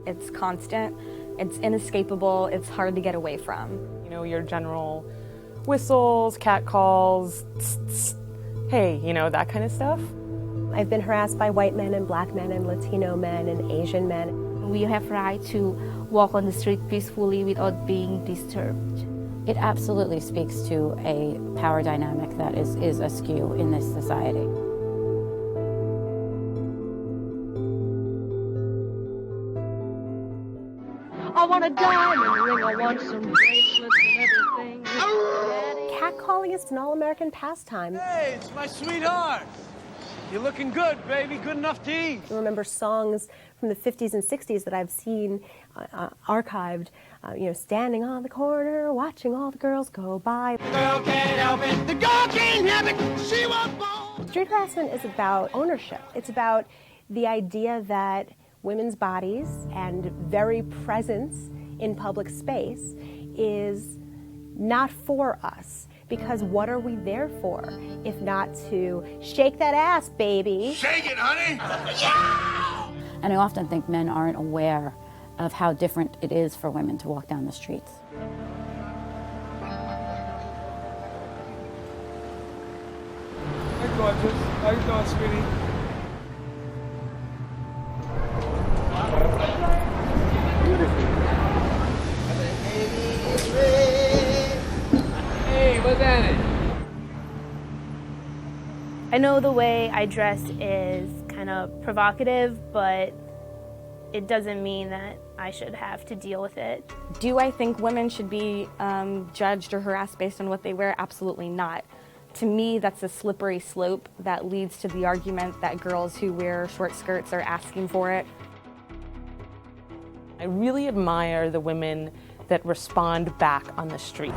It's constant, it's inescapable, it's hard to get away from. You know, your general whistles, cat calls, tss, tss, hey, you know, that kind of stuff. I've been harassed by white men and black men and Latino men and Asian men. We have right to walk on the street peacefully without being disturbed. It absolutely speaks to a power dynamic that is askew in this society. I want a diamond ring, I want some bracelets and everything. Catcalling is an all-American pastime. Hey, it's my sweetheart. You're looking good, baby. Good enough to eat. I remember songs from the 50s and 60s that I've seen archived, you know, standing on the corner, watching all the girls go by. The girl can't help it. The girl can't help it. She was born. Street harassment is about ownership. It's about the idea that women's bodies and very presence in public space is not for us. Because what are we there for if not to shake that ass, baby? Shake it, honey. Yeah! And I often think men aren't aware of how different it is for women to walk down the streets. Hey, gorgeous. How you doing, sweetie? Hey, what's that? I know the way I dress is kind of provocative, but it doesn't mean that I should have to deal with it. Do I think women should be judged or harassed based on what they wear? Absolutely not. To me, that's a slippery slope that leads to the argument that girls who wear short skirts are asking for it. I really admire the women that respond back on the street.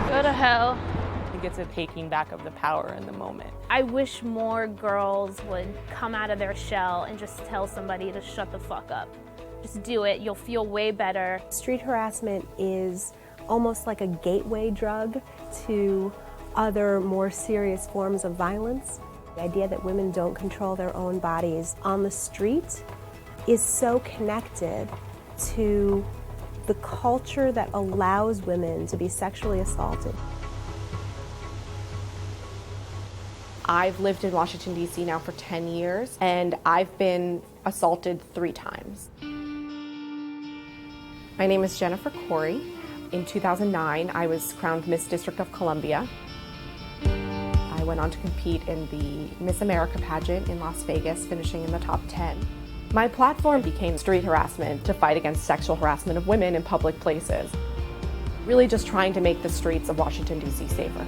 Go to hell. I think it's a taking back of the power in the moment. I wish more girls would come out of their shell and just tell somebody to shut the fuck up. Just do it, you'll feel way better. Street harassment is almost like a gateway drug to other more serious forms of violence. The idea that women don't control their own bodies on the street is so connected to the culture that allows women to be sexually assaulted. I've lived in Washington, D.C. now for 10 years, and I've been assaulted 3 times. My name is Jennifer Corey. In 2009, I was crowned Miss District of Columbia. I went on to compete in the Miss America pageant in Las Vegas, finishing in the top 10. My platform became street harassment to fight against sexual harassment of women in public places. Really just trying to make the streets of Washington, D.C. safer.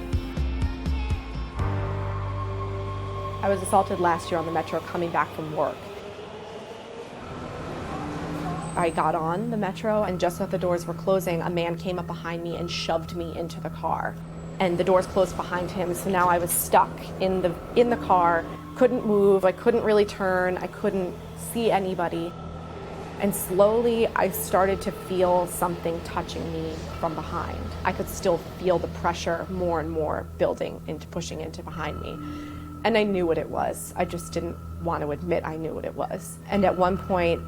I was assaulted last year on the Metro coming back from work. I got on the Metro, and just as the doors were closing, a man came up behind me and shoved me into the car. And the doors closed behind him, so now I was stuck in the car, couldn't move, I couldn't really turn, I couldn't see anybody. And slowly I started to feel something touching me from behind. I could still feel the pressure more and more building into pushing into behind me. And I knew what it was. I just didn't want to admit I knew what it was. And at one point,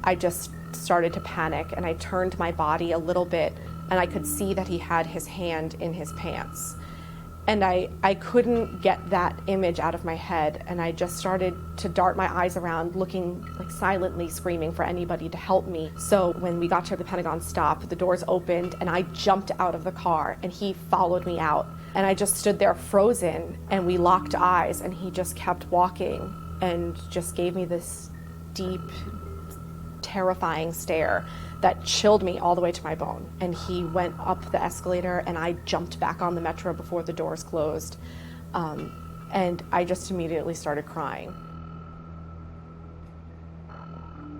I just started to panic, and I turned my body a little bit, and I could see that he had his hand in his pants. And I couldn't get that image out of my head, and I just started to dart my eyes around, looking, like, silently screaming for anybody to help me. So when we got to the Pentagon stop, the doors opened, and I jumped out of the car, and he followed me out. And I just stood there frozen, and we locked eyes, and he just kept walking and just gave me this deep, terrifying stare that chilled me all the way to my bone. And he went up the escalator, and I jumped back on the Metro before the doors closed. And I just immediately started crying.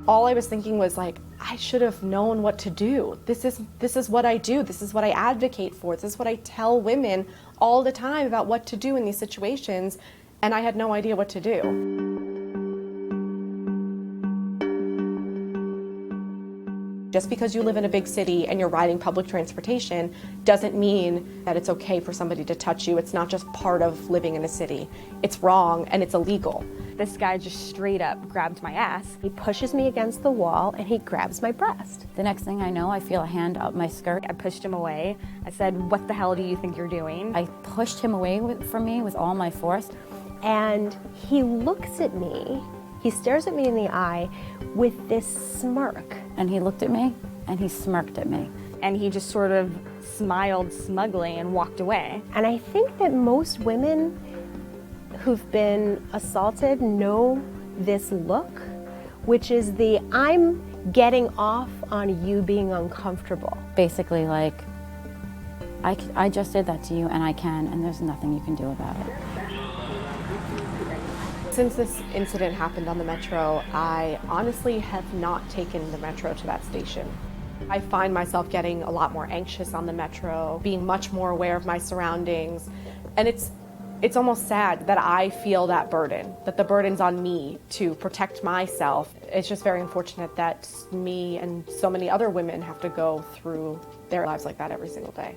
All I was thinking was, like, I should have known what to do. This is what I do. This is what I advocate for. This is what I tell women all the time about what to do in these situations, and I had no idea what to do. Just because you live in a big city and you're riding public transportation doesn't mean that it's okay for somebody to touch you. It's not just part of living in a city. It's wrong and it's illegal. This guy just straight up grabbed my ass. He pushes me against the wall and he grabs my breast. The next thing I know, I feel a hand up my skirt. I pushed him away. I said, "What the hell do you think you're doing?" I pushed him away from me with all my force. And he looks at me, he stares at me in the eye with this smirk. And he looked at me and he smirked at me. And he just sort of smiled smugly and walked away. And I think that most women who've been assaulted know this look, which is the I'm getting off on you being uncomfortable. Basically like, I just did that to you and I can, and there's nothing you can do about it. Since this incident happened on the Metro, I honestly have not taken the Metro to that station. I find myself getting a lot more anxious on the Metro, being much more aware of my surroundings, and it's almost sad that I feel that burden, that the burden's on me to protect myself. It's just very unfortunate that me and so many other women have to go through their lives like that every single day.